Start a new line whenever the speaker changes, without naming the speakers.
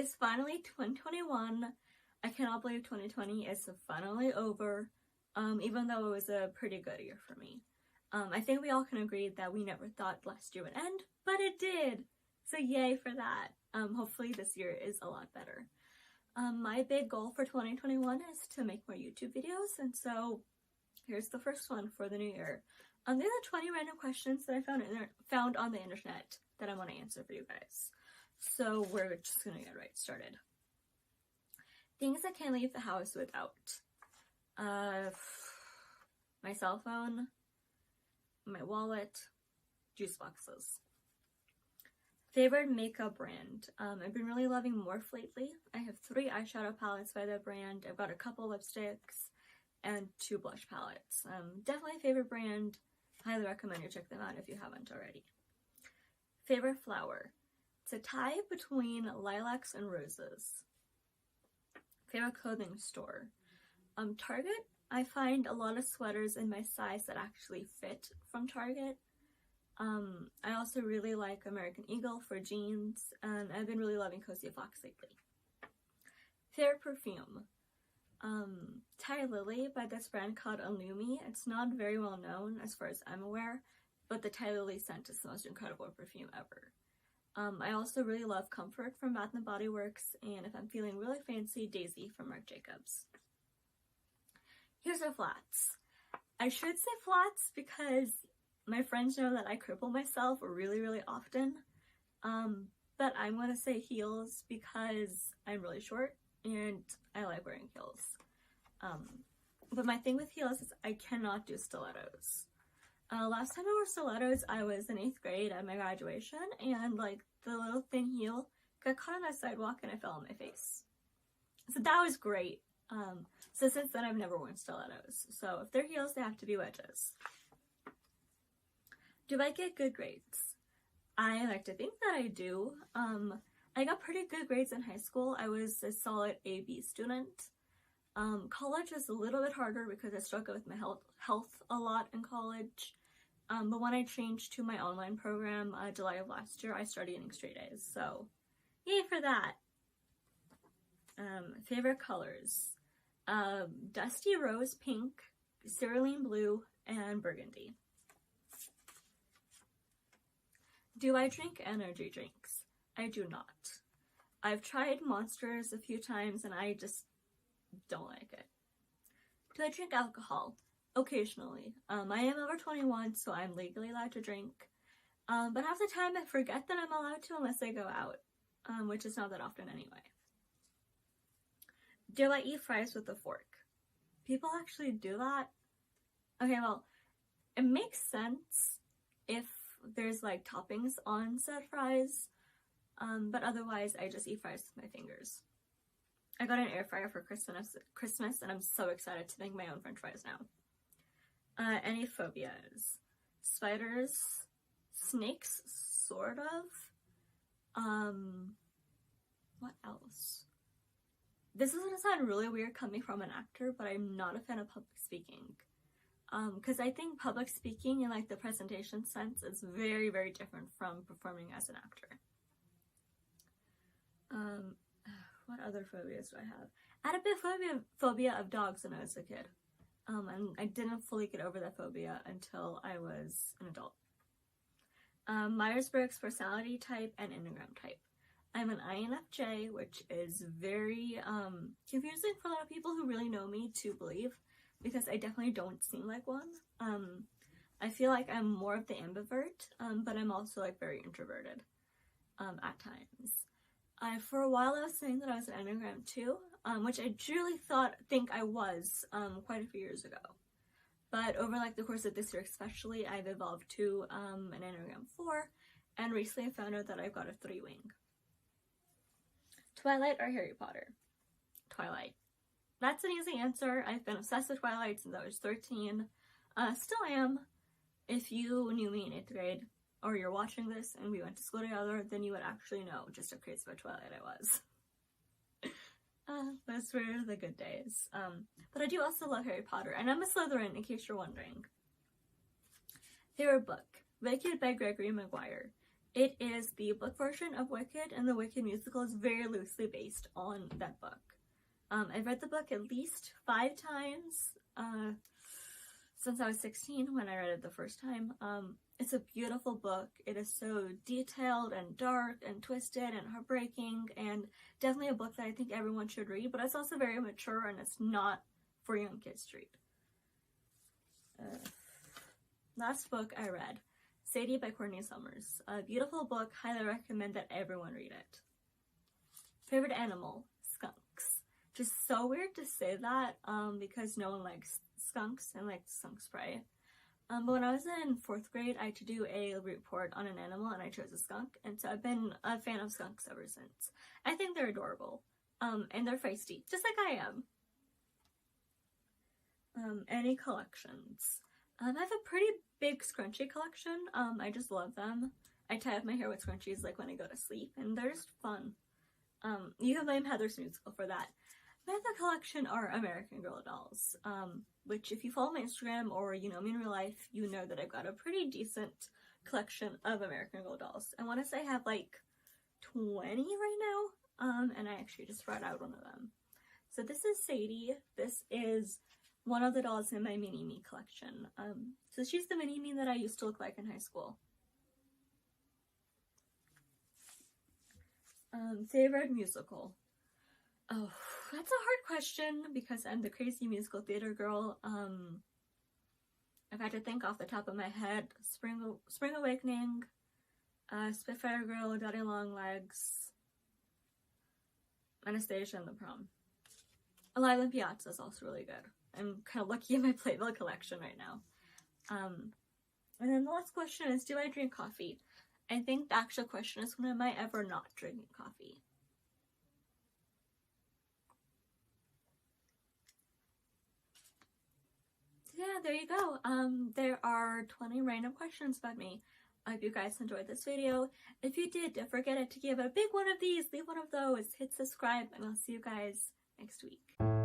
is finally 2021. I cannot believe 2020 is finally over, even though it was a pretty good year for me. I think we all can agree that we never thought last year would end, but it did! So yay for that. Hopefully this year is a lot better. My big goal for 2021 is to make more YouTube videos, and so here's the first one for the new year. These are 20 random questions that I found on the internet that I want to answer for you guys. So we're just gonna get right started. Things I can't leave the house without. My cell phone, my wallet, juice boxes. Favorite makeup brand. I've been really loving Morphe lately. I have 3 eyeshadow palettes by that brand. I've got a couple lipsticks and 2 blush palettes. Definitely a favorite brand. Highly recommend you check them out if you haven't already. Favorite flower. It's a tie between lilacs and roses. Favorite clothing store. Target. I find a lot of sweaters in my size that actually fit from Target. I also really like American Eagle for jeans, and I've been really loving Cozy Fox lately. Favorite perfume. Ty Lily by this brand called Illumi. It's not very well known as far as I'm aware, but the Ty Lily scent is the most incredible perfume ever. I also really love Comfort from Bath & Body Works, and if I'm feeling really fancy, Daisy from Marc Jacobs. Here's our flats. I should say flats because my friends know that I cripple myself really, really often. But I'm gonna say heels because I'm really short and I like wearing heels. But my thing with heels is I cannot do stilettos. Last time I wore stilettos, I was in 8th grade at my graduation, and like the little thin heel got caught on the sidewalk and I fell on my face. So that was great. So since then I've never worn stilettos. So if they're heels, they have to be wedges. Do I get good grades? I like to think that I do. I got pretty good grades in high school. I was a solid A/B student. College was a little bit harder because I struggled with my health a lot in college. But when I changed to my online program, July of last year, I started getting straight A's. So yay for that. Favorite colors. Dusty Rose Pink, Cerulean Blue, and Burgundy. Do I drink energy drinks? I do not. I've tried Monsters a few times and I just don't like it. Do I drink alcohol? Occasionally. I am over 21, so I'm legally allowed to drink. But half the time I forget that I'm allowed to unless I go out, which is not that often anyway. Do I eat fries with a fork? People actually do that? Okay, well, it makes sense if there's like toppings on said fries, but otherwise I just eat fries with my fingers. I got an air fryer for Christmas and I'm so excited to make my own french fries now. Any phobias? Spiders, snakes, sort of. What else? This is gonna sound really weird coming from an actor, but I'm not a fan of public speaking. Because I think public speaking in like the presentation sense is very, very different from performing as an actor. What other phobias do I have? I had a bit of phobia of dogs when I was a kid. And I didn't fully get over that phobia until I was an adult. Myers-Briggs personality type and Enneagram type. I'm an INFJ, which is very confusing for a lot of people who really know me to believe, because I definitely don't seem like one. I feel like I'm more of the ambivert, but I'm also like very introverted at times. For a while I was saying that I was an Enneagram 2, which I truly think I was quite a few years ago. But over like the course of this year especially, I've evolved to an Enneagram 4, and recently I found out that I've got a 3-wing. Twilight or Harry Potter? Twilight. That's an easy answer. I've been obsessed with Twilight since I was 13. Still am. If you knew me in 8th grade, or you're watching this and we went to school together, then you would actually know just how crazy about Twilight I was. Those were the good days. But I do also love Harry Potter, and I'm a Slytherin in case you're wondering. Favorite book? Wicked by Gregory Maguire. It is the book version of Wicked, and the Wicked musical is very loosely based on that book. I've read the book at least 5 times since I was 16 when I read it the first time. It's a beautiful book. It is so detailed and dark and twisted and heartbreaking, and definitely a book that I think everyone should read, but it's also very mature and it's not for young kids to read. Last book I read, Sadie by Courtney Summers. A beautiful book, highly recommend that everyone read it. Favorite animal, skunks. Just so weird to say that, because no one likes skunks and likes skunk spray. But when I was in 4th grade, I had to do a report on an animal and I chose a skunk, and so I've been a fan of skunks ever since. I think they're adorable, and they're feisty, just like I am. Any collections? I have a pretty big scrunchie collection. I just love them. I tie up my hair with scrunchies like when I go to sleep, and they're just fun. You can blame Heather's musical for that. My other collection are American Girl dolls, which if you follow my Instagram or you know me in real life, you know that I've got a pretty decent collection of American Girl dolls. I want to say I have like 20 right now, and I actually just brought out one of them. So this is Sadie. This is one of the dolls in my mini-me collection. So she's the mini-me that I used to look like in high school. Favorite musical? Oh, that's a hard question because I'm the crazy musical theater girl. I've had to think off the top of my head. Spring Awakening, Spitfire Girl, Daddy Long Legs, Anastasia and the Prom. Alive in Piazza is also really good. I'm kind of lucky in my Playbill collection right now. And then the last question is, do I drink coffee? I think the actual question is, when am I ever not drinking coffee? Yeah, there you go. There are 20 random questions about me. I hope you guys enjoyed this video. If you did, don't forget to give a big one of these, leave one of those, hit subscribe, and I'll see you guys next week.